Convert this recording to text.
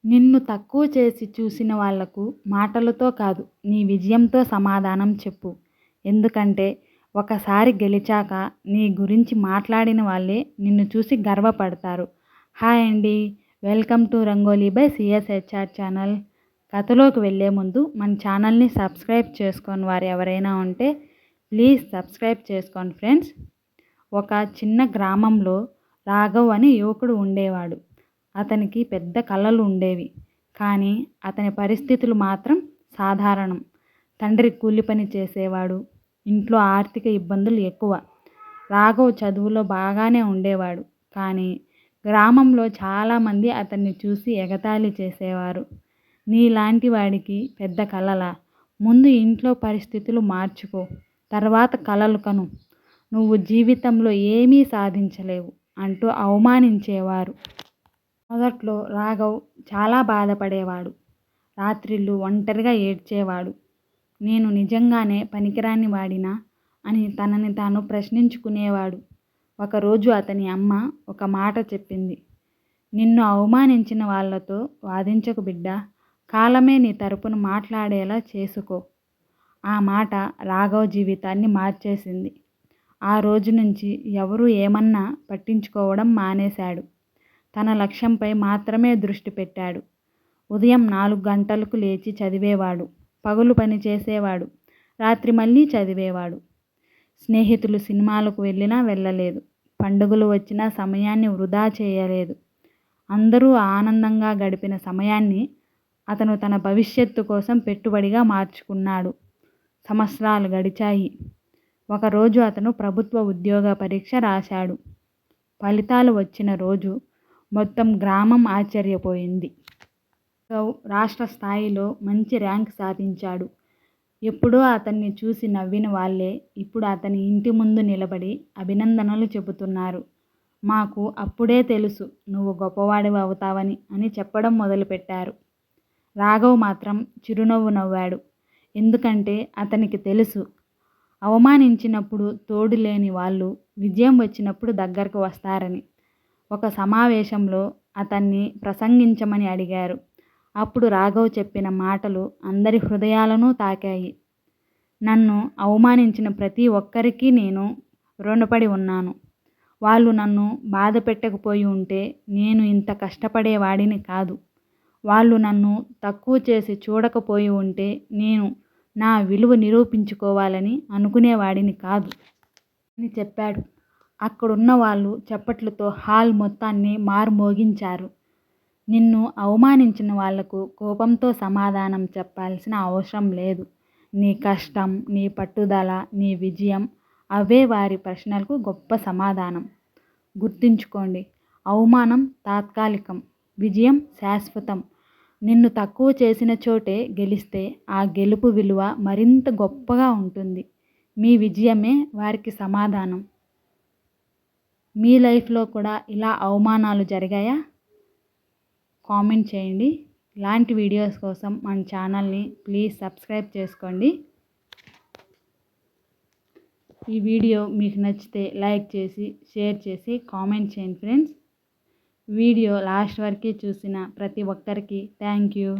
నిన్ను తక్కువ చేసి చూసిన వాళ్లకు మాటలతో కాదు నీ విజయంతో సమాధానం చెప్పు. ఎందుకంటే ఒకసారి గెలిచాక నీ గురించి మాట్లాడిన వాళ్ళే నిన్ను చూసి గర్వపడతారు. హాయ్ అండి, welcome to Rangoli by CSHR channel. కథలోకి వెళ్ళే ముందు మన ఛానల్ని సబ్స్క్రైబ్ చేసుకొని వారు ఎవరైనా ఉంటే ప్లీజ్ సబ్స్క్రైబ్ చేసుకోండి ఫ్రెండ్స్. ఒక చిన్న గ్రామంలో రాఘవ్ అనే యువకుడు ఉండేవాడు. అతనికి పెద్ద కలలు ఉండేవి, కానీ అతని పరిస్థితులు మాత్రం సాధారణం. తండ్రి కూలి పని చేసేవాడు, ఇంట్లో ఆర్థిక ఇబ్బందులు ఎక్కువ. రాఘవ్ చదువులో బాగానే ఉండేవాడు, కానీ గ్రామంలో చాలామంది అతన్ని చూసి ఎగతాళి చేసేవారు. నీలాంటి వాడికి పెద్ద కలలా? ముందు ఇంట్లో పరిస్థితులు మార్చుకో, తర్వాత కలలు కను. నువ్వు జీవితంలో ఏమీ సాధించలేవు అంటూ అవమానించేవారు. మొదట్లో రాఘవ్ చాలా బాధపడేవాడు. రాత్రిళ్ళు ఒంటరిగా ఏడ్చేవాడు. నేను నిజంగానే పనికిరాని వాడినా అని తనని తాను ప్రశ్నించుకునేవాడు. ఒకరోజు అతని అమ్మ ఒక మాట చెప్పింది. నిన్ను అవమానించిన వాళ్లతో వాదించకు బిడ్డా, కాలమే నీ తరపున మాట్లాడేలా చేసుకో. ఆ మాట రాఘవ్ జీవితాన్ని మార్చేసింది. ఆ రోజు నుంచి ఎవరు ఏమన్నా పట్టించుకోవడం మానేశాడు. తన లక్ష్యంపై మాత్రమే దృష్టి పెట్టాడు. ఉదయం 4 గంటలకు లేచి చదివేవాడు. పగలు పని చేసేవాడు, రాత్రి మళ్ళీ చదివేవాడు. స్నేహితులు సినిమాలకు వెళ్ళినా వెళ్ళలేదు, పండుగలు వచ్చినా సమయాన్ని వృధా చేయలేదు. అందరూ ఆనందంగా గడిపిన సమయాన్ని అతను తన భవిష్యత్తు కోసం పెట్టుబడిగా మార్చుకున్నాడు. సంవత్సరాలు గడిచాయి. ఒకరోజు అతను ప్రభుత్వ ఉద్యోగ పరీక్ష రాశాడు. ఫలితాలు వచ్చిన రోజు మొత్తం గ్రామం ఆశ్చర్యపోయింది. రాష్ట్ర స్థాయిలో మంచి ర్యాంక్ సాధించాడు. ఎప్పుడో అతన్ని చూసి నవ్విన వాళ్ళే ఇప్పుడు అతని ఇంటి ముందు నిలబడి అభినందనలు చెబుతున్నారు. మాకు అప్పుడే తెలుసు నువ్వు గొప్పవాడివి అవుతావని అని చెప్పడం మొదలుపెట్టారు. రాఘవ్ మాత్రం చిరునవ్వు నవ్వాడు. ఎందుకంటే అతనికి తెలుసు, అవమానించినప్పుడు తోడు లేని వాళ్ళు విజయం వచ్చినప్పుడు దగ్గరకు వస్తారని. ఒక సమావేశంలో అతన్ని ప్రసంగించమని అడిగారు. అప్పుడు రాఘవ్ చెప్పిన మాటలు అందరి హృదయాలను తాకాయి. నన్ను అవమానించిన ప్రతి ఒక్కరికి నేను రుణపడి ఉన్నాను. వాళ్ళు నన్ను బాధ పెట్టకపోయి ఉంటే నేను ఇంత కష్టపడేవాడిని కాదు. వాళ్ళు నన్ను తక్కువ చేసి చూడకపోయి ఉంటే నేను నా విలువ నిరూపించుకోవాలని అనుకునేవాడిని కాదు అని చెప్పాడు. అక్కడున్న వాళ్ళు చప్పట్లతో హాల్ మొత్తాన్ని మార్మోగించారు. నిన్ను అవమానించిన వాళ్లకు కోపంతో సమాధానం చెప్పాల్సిన అవసరం లేదు. నీ కష్టం, నీ పట్టుదల, నీ విజయం అవే వారి ప్రశ్నలకు గొప్ప సమాధానం. గుర్తుంచుకోండి, అవమానం తాత్కాలికం, విజయం శాశ్వతం. నిన్ను తక్కువ చేసిన చోటే గెలిస్తే ఆ గెలుపు విలువ మరింత గొప్పగా ఉంటుంది. మీ విజయమే వారికి సమాధానం. మీ లైఫ్లో కూడా ఇలా అవమానాలు జరిగాయా? కామెంట్ చేయండి. ఇలాంటి వీడియోస్ కోసం మన ఛానల్ని ప్లీజ్ సబ్స్క్రైబ్ చేసుకోండి. ఈ వీడియో మీకు నచ్చితే లైక్ చేసి షేర్ చేసి కామెంట్ చేయండి ఫ్రెండ్స్. వీడియో లాస్ట్ వరకు చూసిన ప్రతి ఒక్కరికి థ్యాంక్ యూ.